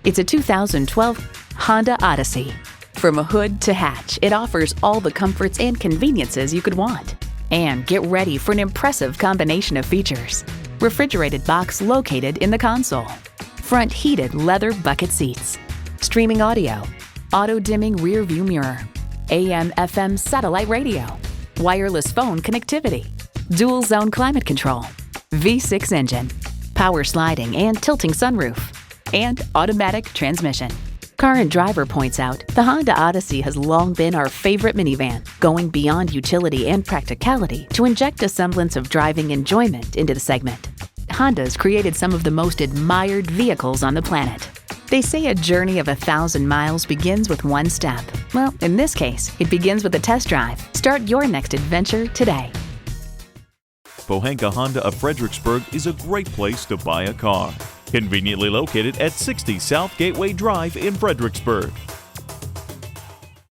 It's a 2012 Honda Odyssey. From hood to hatch, it offers all the comforts and conveniences you could want. And get ready for an impressive combination of features. Refrigerated box located in the console. Front heated leather bucket seats. Streaming audio. Auto-dimming rear view mirror. AM/FM satellite radio. Wireless phone connectivity. Dual zone climate control. V6 engine. Power sliding and tilting sunroof. And automatic transmission. Current driver points out the Honda Odyssey has long been our favorite minivan, going beyond utility and practicality to inject a semblance of driving enjoyment into the segment. Honda's created some of the most admired vehicles on the planet. They say a journey of 1,000 miles begins with one step. Well, in this case, it begins with a test drive. Start your next adventure today. Pohanka Honda of Fredericksburg is a great place to buy a car. Conveniently located at 60 South Gateway Drive in Fredericksburg.